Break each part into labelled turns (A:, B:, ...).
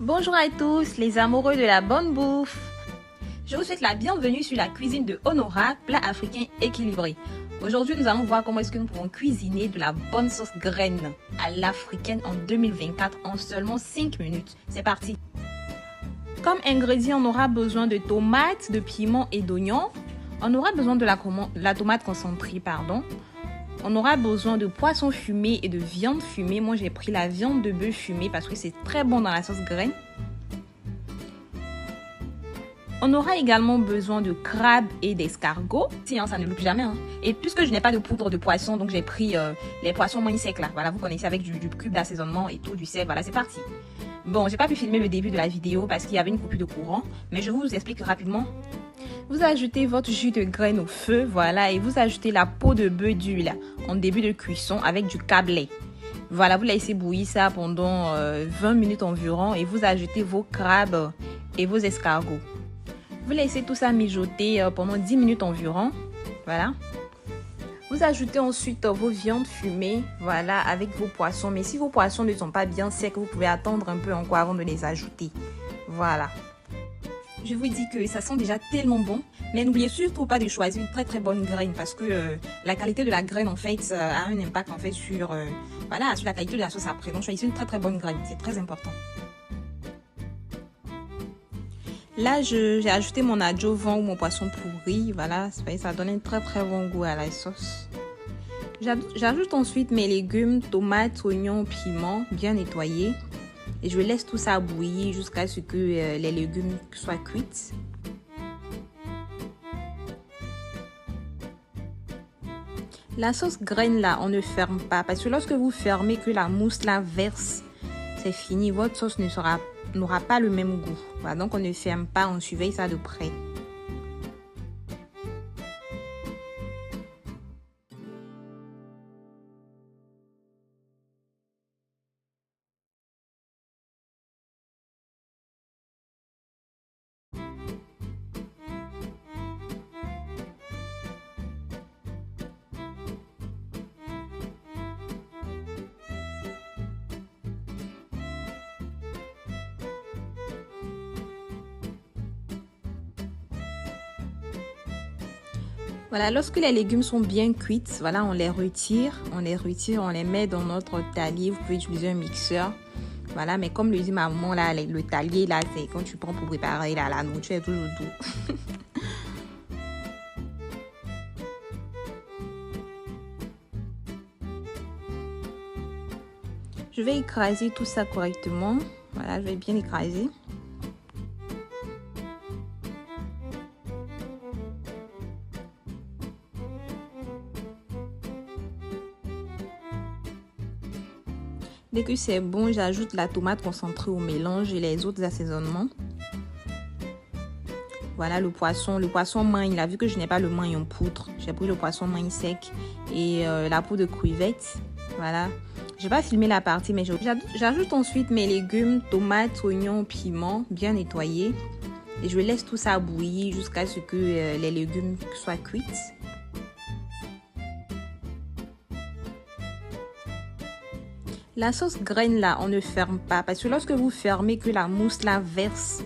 A: Bonjour à tous les amoureux de la bonne bouffe. Je vous souhaite la bienvenue sur la cuisine de Honora, plat africain équilibré. Aujourd'hui, nous allons voir comment est-ce que nous pouvons cuisiner de la bonne sauce graine à l'africaine en 2024 en seulement 5 minutes. C'est parti. Comme ingrédients, on aura besoin de tomates, de piments et d'oignons. On aura besoin de la tomate concentrée, On aura besoin de poisson fumé et de viande fumée. Moi, j'ai pris la viande de bœuf fumée parce que c'est très bon dans la sauce graine. On aura également besoin de crabes et d'escargots. Si, ça ne loupe jamais. Et puisque je n'ai pas de poudre de poisson, donc j'ai pris les poissons moins secs là. Voilà, vous connaissez avec du cube d'assaisonnement et tout, du sel. Voilà, c'est parti. Bon, j'ai pas pu filmer le début de la vidéo parce qu'il y avait une coupure de courant. Mais je vous explique rapidement. Vous ajoutez votre jus de graine au feu, voilà, et vous ajoutez la peau de bœuf d'huile en début de cuisson avec du câblé. Voilà, vous laissez bouillir ça pendant 20 minutes environ et vous ajoutez vos crabes et vos escargots. Vous laissez tout ça mijoter pendant 10 minutes environ, voilà. Vous ajoutez ensuite vos viandes fumées, voilà, avec vos poissons. Mais si vos poissons ne sont pas bien secs, vous pouvez attendre un peu encore avant de les ajouter, voilà. Je vous dis que ça sent déjà tellement bon, mais n'oubliez surtout pas de choisir une très bonne graine parce que la qualité de la graine en fait a un impact en fait sur la qualité de la sauce après. Donc choisissez une très bonne graine, c'est très important. Là j'ai ajouté mon adjuvant ou mon poisson pourri, voilà, ça donne un très bon goût à la sauce. J'ajoute ensuite mes légumes, tomates, oignons, piments bien nettoyés. Et je laisse tout ça bouillir jusqu'à ce que les légumes soient cuits. La sauce graine là, on ne ferme pas. Parce que lorsque vous fermez, que la mousse là verse, c'est fini. Votre sauce n'aura pas le même goût. Voilà, donc on ne ferme pas, on surveille ça de près. Voilà, lorsque les légumes sont bien cuits, voilà, on les retire, on les met dans notre talier. Vous pouvez utiliser un mixeur. Voilà, mais comme le dit ma maman, là, le talier, là, c'est quand tu prends pour préparer là, la nourriture est toujours doux. Je vais écraser tout ça correctement. Voilà, je vais bien écraser. Dès que c'est bon, j'ajoute la tomate concentrée au mélange et les autres assaisonnements. Voilà le poisson magne. Là, vu que je n'ai pas le magne en poudre, j'ai pris le poisson magne sec et la peau de crevette. Voilà. Je n'ai pas filmé la partie, mais j'ajoute ensuite mes légumes, tomates, oignons, piments bien nettoyés. Et je laisse tout ça bouillir jusqu'à ce que les légumes soient cuits. La sauce graine là, on ne ferme pas parce que lorsque vous fermez, que la mousse là verse,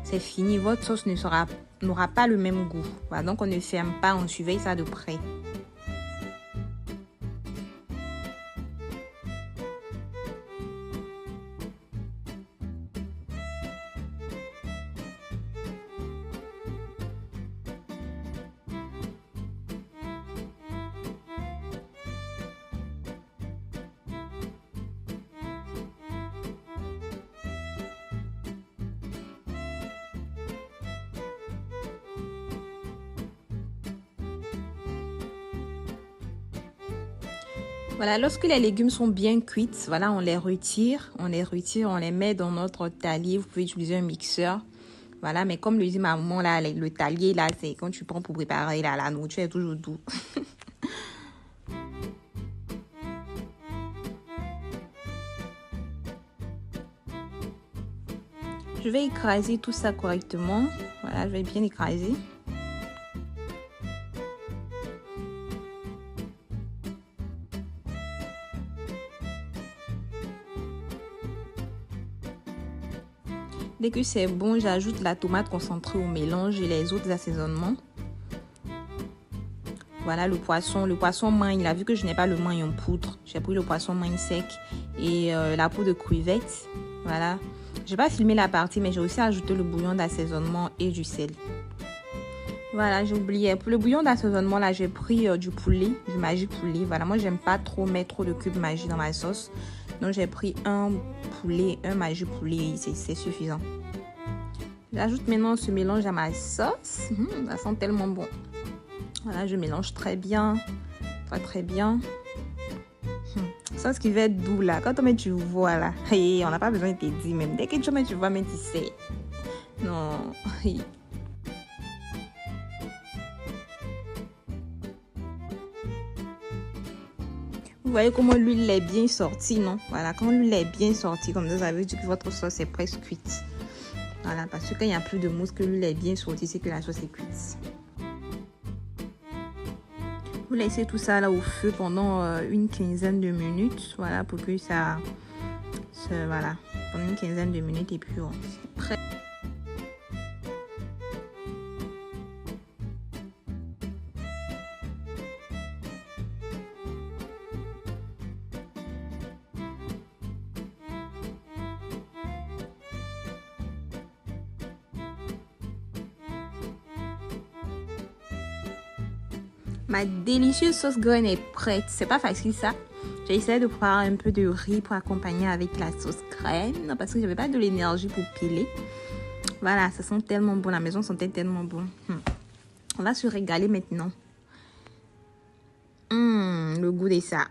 A: c'est fini. Votre sauce n'aura pas le même goût. Voilà, donc on ne ferme pas, on surveille ça de près. Voilà, lorsque les légumes sont bien cuits, voilà, on les retire, on les met dans notre talier. Vous pouvez utiliser un mixeur. Voilà, mais comme le dit ma maman, là, le talier, là, c'est quand tu prends pour préparer là, la nourriture est toujours doux. Je vais écraser tout ça correctement. Voilà, je vais bien écraser. Dès que c'est bon, j'ajoute la tomate concentrée au mélange et les autres assaisonnements. Voilà le poisson magne. Là, vu que je n'ai pas le magne en poudre, j'ai pris le poisson magne sec et la peau de crevette. Voilà. J'ai pas filmé la partie, mais j'ai aussi ajouté le bouillon d'assaisonnement et du sel. Voilà, j'ai oublié. Pour le bouillon d'assaisonnement, là, j'ai pris du poulet, du Maggi poulet. Voilà, moi, j'aime pas trop mettre trop de cubes Maggi dans ma sauce. Donc, j'ai pris un poulet, un Maggi poulet, c'est suffisant. J'ajoute maintenant ce mélange à ma sauce. Ça sent tellement bon. Voilà, je mélange très bien. Très bien. Ça, ce qui va être doux, là. Quand on met, tu vois, là. Hey, on n'a pas besoin de te dire, même. Dès que tu mets, tu vois, mais tu sais. Non. Vous voyez comment l'huile est bien sortie, non? Voilà, quand l'huile est bien sortie, comme ça, ça veut dire que votre sauce est presque cuite. Voilà, parce que quand il n'y a plus de mousse, que l'huile est bien sortie, c'est que la sauce est cuite. Vous laissez tout ça là au feu pendant une quinzaine de minutes. Voilà, pour que ça... voilà, pendant une quinzaine de minutes et puis c'est prêt. Ma délicieuse sauce graine est prête. C'est pas facile ça. J'ai essayé de préparer un peu de riz pour accompagner avec la sauce graine parce que j'avais pas de l'énergie pour piler. Voilà, ça sent tellement bon. La maison sentait tellement bon. On va se régaler maintenant. Le goût de ça.